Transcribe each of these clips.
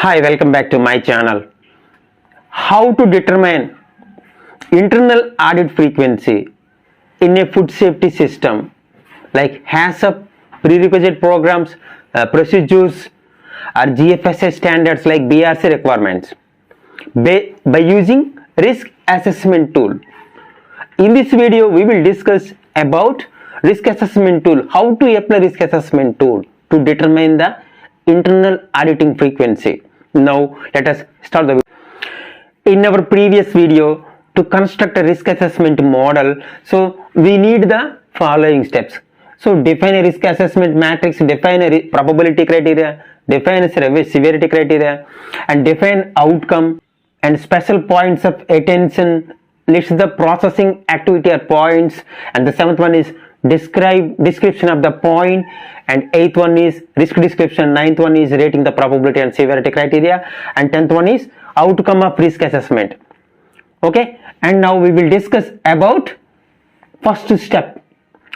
Hi, welcome back to my channel. How to determine internal audit frequency in a food safety system, like HACCP, prerequisite programs, procedures, or GFSA standards like BRC requirements by using risk assessment tool. In this video, we will discuss about risk assessment tool, how to apply risk assessment tool to determine the internal auditing frequency. Now let us start the video. In our previous video, to construct a risk assessment model, so we need the following steps. So define a risk assessment matrix, define a probability criteria, define a severity criteria, and define outcome and special points of attention, list the processing activity or points, and the seventh one is description of the point, and eighth one is risk description, ninth one is rating the probability and severity criteria, and 10th one is outcome of risk assessment. Okay, and now we will discuss about first step,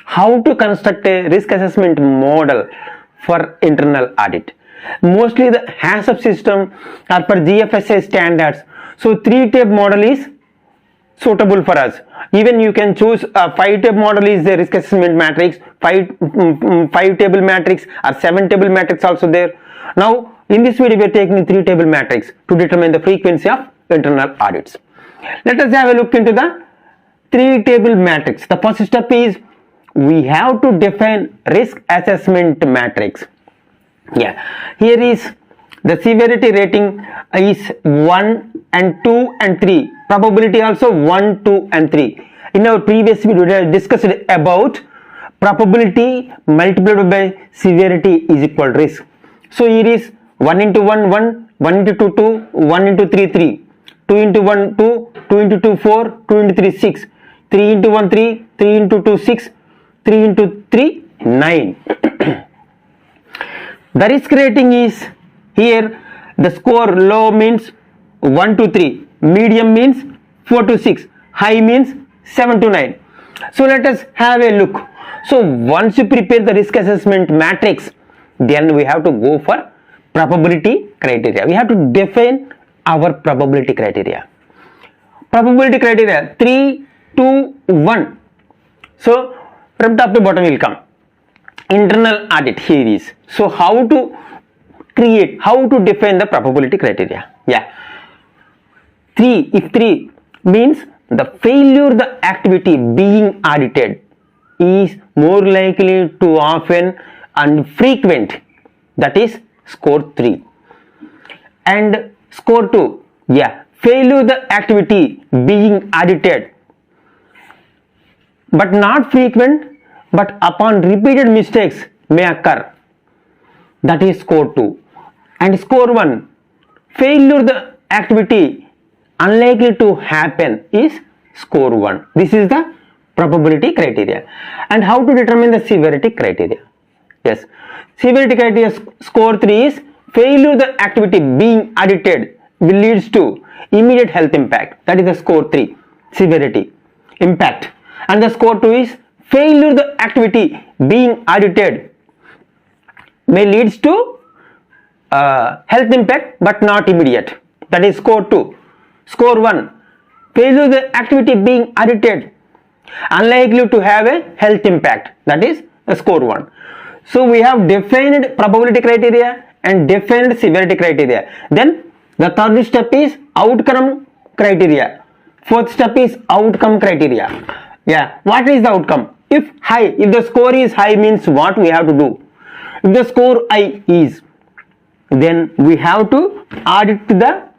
how to construct a risk assessment model for internal audit. Mostly the HACCP system are for GFSA standards, so 3-tab model is suitable for us. Even you can choose a 5-tab model is the risk assessment matrix, 5-table matrix or 7-table matrix also there. Now in this video we are taking 3-table matrix to determine the frequency of internal audits. Let us have a look into the 3-table matrix. The first step is we have to define risk assessment matrix. Yeah, here is the severity rating is 1 and 2 and 3, probability also 1, 2 and 3. In our previous video we have discussed about probability multiplied by severity is equal to risk. So here is 1 into 1 1, 1 into 2 2, 1 into 3 3, 2 into 1 2, 2 into 2 4, 2 into 3 6, 3 into 1 3, 3 into 2 6, 3 into 3 9. The risk rating is here, the score low means 1 to 3, medium means 4 to 6, high means 7 to 9. So let us have a look. So once you prepare the risk assessment matrix, then we have to go for probability criteria. We have to define our probability criteria. Probability criteria 3, 2, 1. So from top to bottom will come. Internal audit here is. So how to create, how to define the probability criteria? Yeah. 3, if 3 means the failure the activity being audited is more likely to often and frequent, that is score 3. And score 2, yeah, failure the activity being audited but not frequent, but upon repeated mistakes may occur, that is score 2. And score 1, failure the activity unlikely to happen is score 1. This is the probability criteria. And how to determine the severity criteria? Yes, severity criteria score 3 is failure the activity being audited will leads to immediate health impact, that is the score 3 severity impact. And the score 2 is failure the activity being audited may leads to health impact but not immediate, that is score 2. Score 1, failure the activity being audited unlikely to have a health impact, that is score 1. So we have defined probability criteria and defined severity criteria. Then the third step is outcome criteria. Fourth step is outcome criteria. Yeah, what is the outcome? If high, if the score is high means what we have to do? If the score high is, then we have to audit the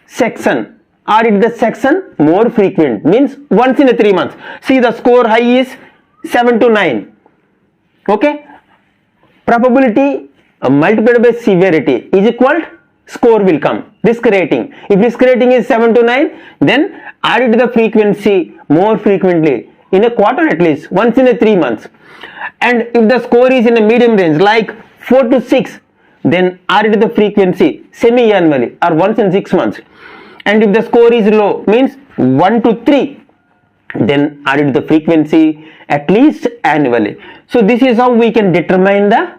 section. Audit the section more frequent, means once in a 3 months. See, the score high is 7 to 9. Okay, probability multiplied by severity is equal to score will come, risk rating. If risk rating is 7 to 9, then audit the frequency more frequently, in a quarter at least, once in a 3 months. And if the score is in a medium range like 4 to 6, then audit the frequency semi-annually or once in 6 months. And if the score is low, means 1 to 3, then audit the frequency at least annually. So this is how we can determine the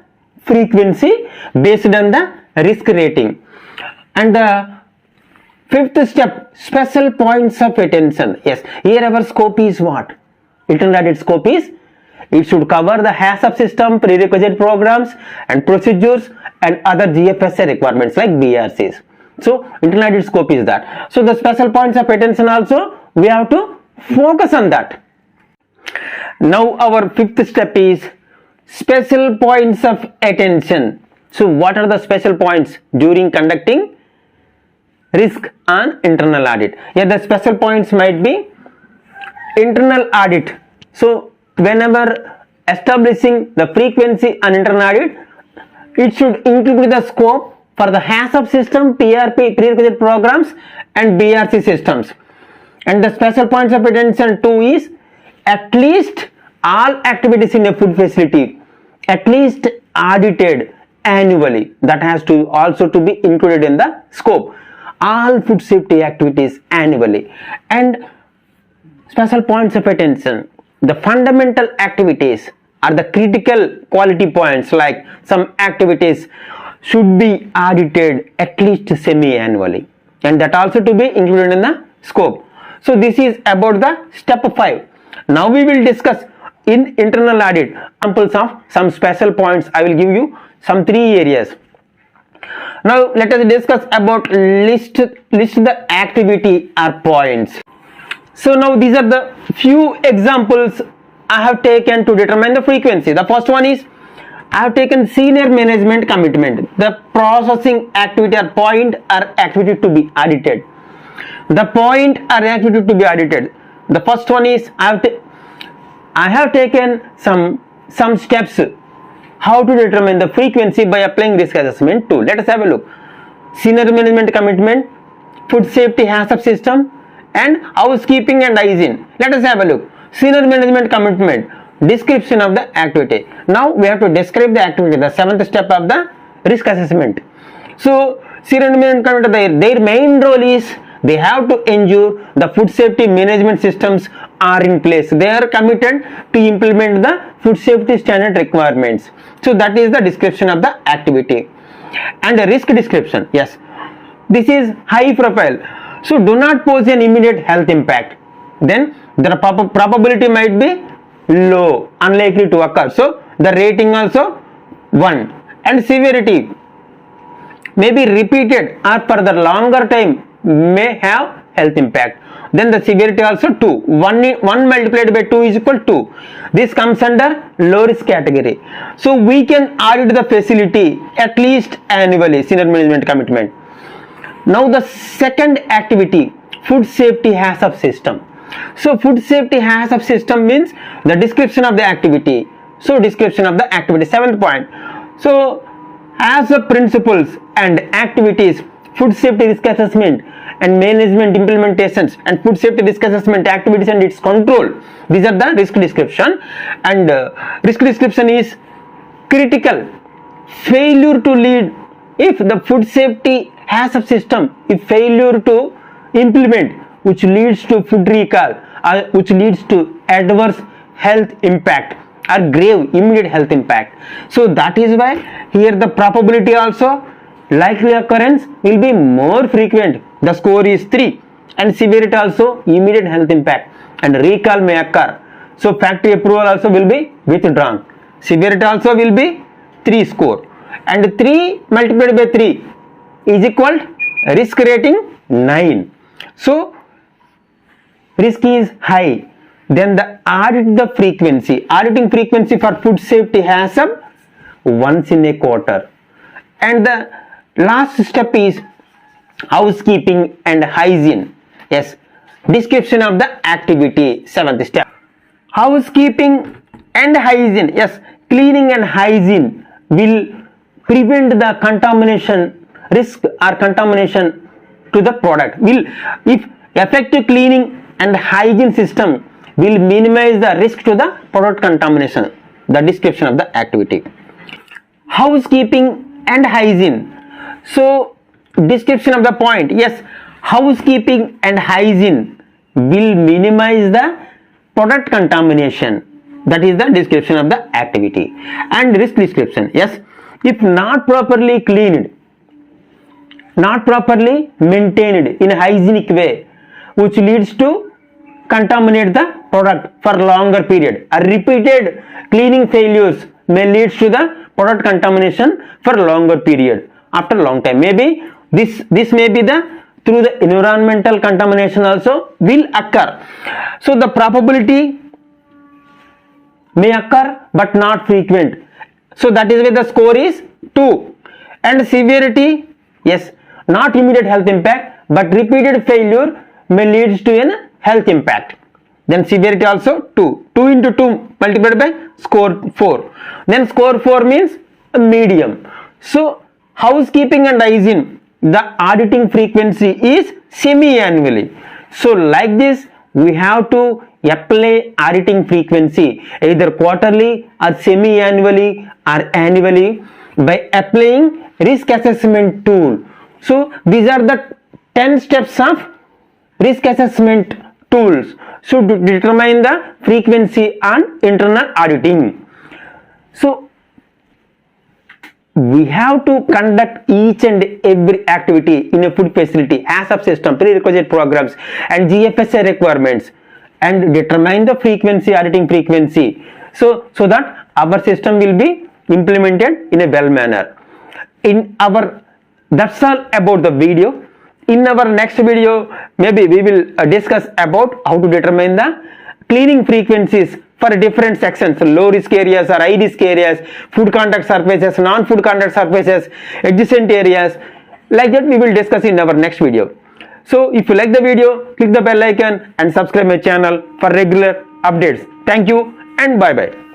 frequency based on the risk rating. And the fifth step, special points of attention. Yes, here our scope is what? Internal audit scope is, it should cover the HACCP system, prerequisite programs and procedures and other GFSA requirements like BRCs. So internal audit scope is that. So the special points of attention also, we have to focus on that. Now our fifth step is special points of attention. So what are the special points during conducting risk on internal audit? Yeah, the special points might be internal audit. So whenever establishing the frequency on internal audit, it should include the scope for the HACCP system, PRP, prerequisite programs and BRC systems. And the special points of attention too is at least all activities in a food facility at least audited annually. That has to also to be included in the scope. All food safety activities annually. And special points of attention, the fundamental activities are the critical quality points, like some activities should be audited at least semi-annually, and that also to be included in the scope. So this is about the step 5. Now we will discuss in internal audit examples of some special points. I will give you some 3 areas. Now let us discuss about list the activity or points. So now these are the few examples I have taken to determine the frequency. The first one is I have taken senior management commitment, the processing activity or point or activity to be audited. The point or activity to be audited. The first one is I have taken some steps how to determine the frequency by applying risk assessment tool. Let us have a look. Senior management commitment, food safety HACCP system and housekeeping and hygiene. Let us have a look. Senior management commitment, description of the activity. Now we have to describe the activity, the 7th step of the risk assessment. So senior management commitment, their main role is they have to ensure the food safety management systems are in place. They are committed to implement the food safety standard requirements. So that is the description of the activity. And the risk description, yes, this is high profile, so do not pose an immediate health impact. Then the probability might be low, unlikely to occur, so the rating also 1. And severity may be repeated or for the longer time may have health impact. Then the severity also 2. 1 multiplied by 2 is equal to 2. This comes under low risk category. So we can audit the facility at least annually, senior management commitment. Now the second activity, food safety HACCP system. So food safety HACCP system means the description of the activity. So description of the activity, 7th point. So as the principles and activities, food safety risk assessment and management implementations and food safety risk assessment activities and its control, these are the risk description. And risk description is critical. Failure to lead, if the food safety HACCP system, if failure to implement, which leads to food recall or which leads to adverse health impact or grave immediate health impact. So that is why here the probability also, likely occurrence will be more frequent. The score is 3. And severity also, immediate health impact and recall may occur. So factory approval also will be withdrawn. Severity also will be 3 score. And 3 multiplied by 3 is equal risk rating 9. So risk is high. Then the auditing frequency for food safety HACCP once in a quarter. And the last step is housekeeping and hygiene. Yes, description of the activity, 7th step. Housekeeping and hygiene, yes, cleaning and hygiene will prevent the contamination risk or contamination to the product. If effective cleaning and hygiene system will minimize the risk to the product contamination. The description of the activity. Housekeeping and hygiene. So description of the point, yes, housekeeping and hygiene will minimize the product contamination. That is the description of the activity. And risk description, yes, if not properly cleaned, not properly maintained in a hygienic way, which leads to contaminate the product for longer period. A repeated cleaning failures may lead to the product contamination for longer period after long time. Maybe this may be the through the environmental contamination also will occur. So the probability may occur but not frequent. So that is why the score is 2. And severity, yes, not immediate health impact, but repeated failure may lead to an health impact. Then severity also 2. 2 into 2 multiplied by score 4. Then score 4 means a medium. So housekeeping and hygiene, the auditing frequency is semi-annually. So like this, we have to apply auditing frequency either quarterly or semi-annually or annually by applying risk assessment tool. So these are the 10 steps of risk assessment tools so to determine the frequency on internal auditing. So we have to conduct each and every activity in a food facility as of system, prerequisite programs and GFSA requirements, and determine the frequency, auditing frequency, so that our system will be implemented in a well manner. That's all about the video. In our next video, maybe we will discuss about how to determine the cleaning frequencies for different sections, low risk areas or high risk areas, food contact surfaces, non-food contact surfaces, adjacent areas. Like that we will discuss in our next video. So if you like the video, click the bell icon and subscribe my channel for regular updates. Thank you and bye bye.